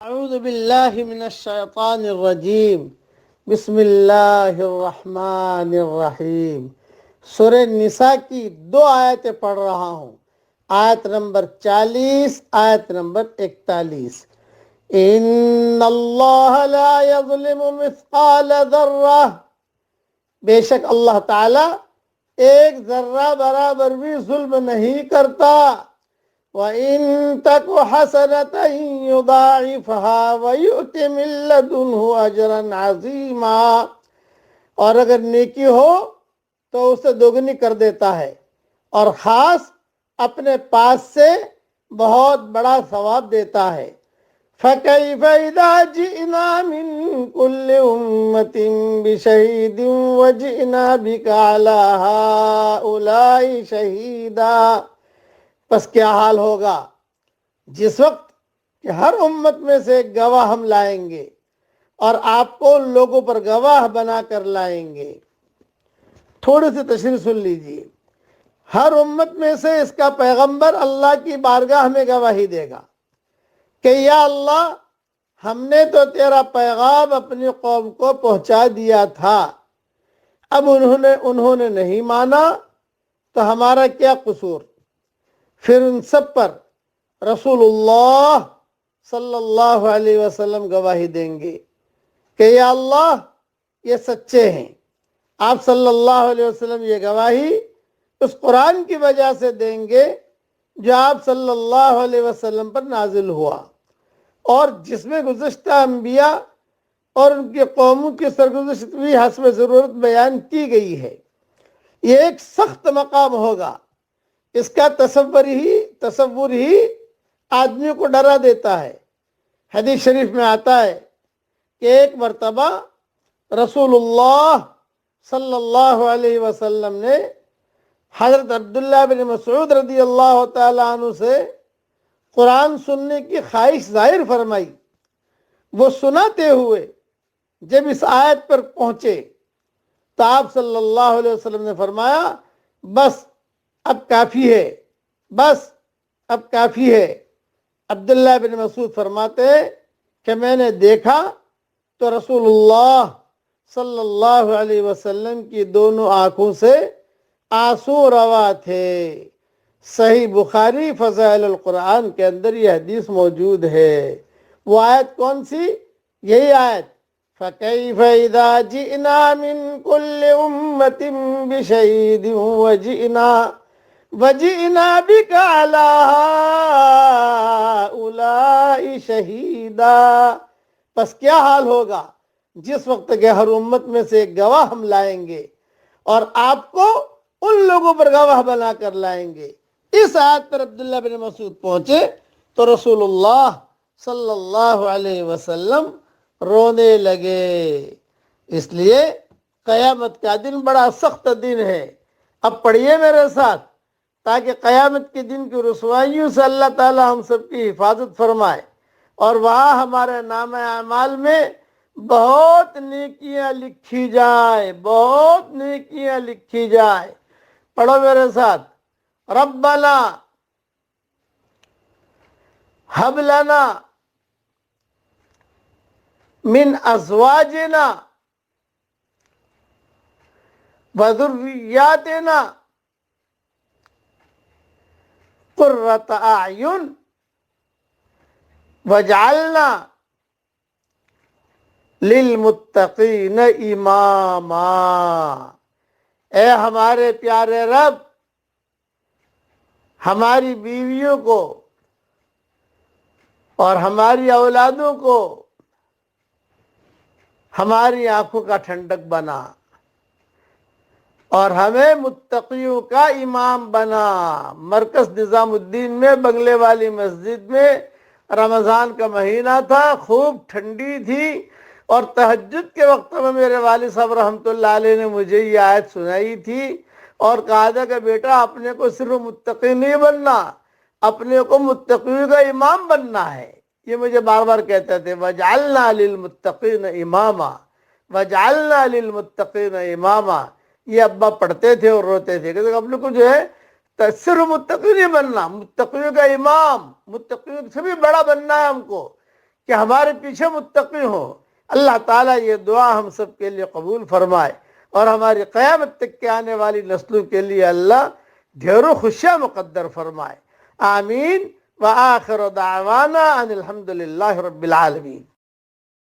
اعوذ باللہ من الشیطان الرجیم بسم اللہ الرحمن الرحیم۔ سورہ نساء کی 2 آیتیں پڑھ رہا ہوں، آیت نمبر 40، آیت نمبر 41۔ ان اللہ لا یظلم مثقال ذرہ، بے شک اللہ تعالی ایک ذرہ برابر بھی ظلم نہیں کرتا۔ وَإِن تَكُ حَسَنَةً يُضَاعِفْهَا وَيُؤْتِ مِن لَّدُنْهُ أَجْرًا عَظِيمًا، اور اگر نیکی ہو تو اسے دوگنی کر دیتا ہے اور خاص اپنے پاس سے بہت بڑا ثواب دیتا ہے۔ فَكَيْفَ إِذَا جِئْنَا مِن كُلِّ أُمَّةٍ بِشَهِيدٍ وَجِئْنَا بِكَ عَلَىٰ هَٰؤُلَاءِ شَهِيدًا، پس کیا حال ہوگا جس وقت کہ ہر امت میں سے ایک گواہ ہم لائیں گے اور آپ کو ان لوگوں پر گواہ بنا کر لائیں گے۔ تھوڑی سی تشریح سن لیجیے۔ ہر امت میں سے اس کا پیغمبر اللہ کی بارگاہ میں گواہی دے گا کہ یا اللہ، ہم نے تو تیرا پیغام اپنی قوم کو پہنچا دیا تھا، اب انہوں نے نہیں مانا تو ہمارا کیا قصور؟ پھر ان سب پر رسول اللہ صلی اللہ علیہ وسلم گواہی دیں گے کہ یا اللہ، یہ سچے ہیں۔ آپ صلی اللہ علیہ وسلم یہ گواہی اس قرآن کی وجہ سے دیں گے جو آپ صلی اللہ علیہ وسلم پر نازل ہوا اور جس میں گزشتہ انبیاء اور ان کی قوموں کی سرگزشت بھی حسب ضرورت بیان کی گئی ہے۔ یہ ایک سخت مقام ہوگا، اس کا تصور ہی آدمی کو ڈرا دیتا ہے۔ حدیث شریف میں آتا ہے کہ ایک مرتبہ رسول اللہ صلی اللہ علیہ وسلم نے حضرت عبداللہ بن مسعود رضی اللہ تعالیٰ عنہ سے قرآن سننے کی خواہش ظاہر فرمائی۔ وہ سناتے ہوئے جب اس آیت پر پہنچے تو آپ صلی اللہ علیہ وسلم نے فرمایا، بس اب کافی ہے، بس اب کافی ہے۔ عبداللہ بن مسعود فرماتے کہ میں نے دیکھا تو رسول اللہ صلی اللہ علیہ وسلم کی دونوں آنکھوں سے آنسو روا تھے۔ صحیح بخاری فضائل القرآن کے اندر یہ حدیث موجود ہے۔ وہ آیت کون سی؟ یہی آیت، فَكَيْفَ إِذَا جِئْنَا مِن كُلِّ أُمَّةٍ بِشَهِيدٍ وَجِئْنَا بِكَ عَلَىٰ هَٰؤُلَاءِ شَهِيدًا، پس کیا حال ہوگا جس وقت کہ ہر امت میں سے ایک گواہ ہم لائیں گے اور آپ کو ان لوگوں پر گواہ بنا کر لائیں گے۔ اس آیت پر عبداللہ بن مسعود پہنچے تو رسول اللہ صلی اللہ علیہ وسلم رونے لگے۔ اس لیے قیامت کا دن بڑا سخت دن ہے۔ اب پڑھیے میرے ساتھ تاکہ قیامت کے دن کی رسوائیوں سے اللہ تعالی ہم سب کی حفاظت فرمائے اور وہاں ہمارے نامہ اعمال میں بہت نیکیاں لکھی جائے، بہت نیکیاں لکھی جائے۔ پڑھو میرے ساتھ، ربنا ہب لنا من ازواجنا وذریاتنا قرۃ اعین وجعلنا للمتقین اماما، اے ہمارے پیارے رب، ہماری بیویوں کو اور ہماری اولادوں کو ہماری آنکھوں کا ٹھنڈک بنا اور ہمیں متقیوں کا امام بنا۔ مرکز نظام الدین میں بنگلے والی مسجد میں رمضان کا مہینہ تھا، خوب ٹھنڈی تھی اور تہجد کے وقت میں میرے والد صاحب رحمۃ اللہ علیہ نے مجھے یہ آیت سنائی تھی اور کہا تھا کہ بیٹا، اپنے کو صرف متقی نہیں بننا، اپنے کو متقیوں کا امام بننا ہے۔ یہ مجھے بار بار کہتے تھے، وَجْعَلْنَا لِلْمُتَّقِينَ إِمَامًا، وَجْعَلْنَا لِلْمُتَّقِينَ إِمَامًا۔ یہ ابا پڑھتے تھے اور روتے تھے کہ اپنے کو جو ہے صرف متقی نہیں بننا، متقیوں کا امام، متقیوں سے بھی بڑا بننا ہے ہم کو، کہ ہمارے پیچھے متقی ہوں۔ اللہ تعالیٰ یہ دعا ہم سب کے لیے قبول فرمائے، اور ہماری قیامت تک کے آنے والی نسلوں کے لیے اللہ ڈھیروں خوشیاں مقدر فرمائے۔ آمین۔ وآخر دعوانا ان الحمد للہ رب العالمین۔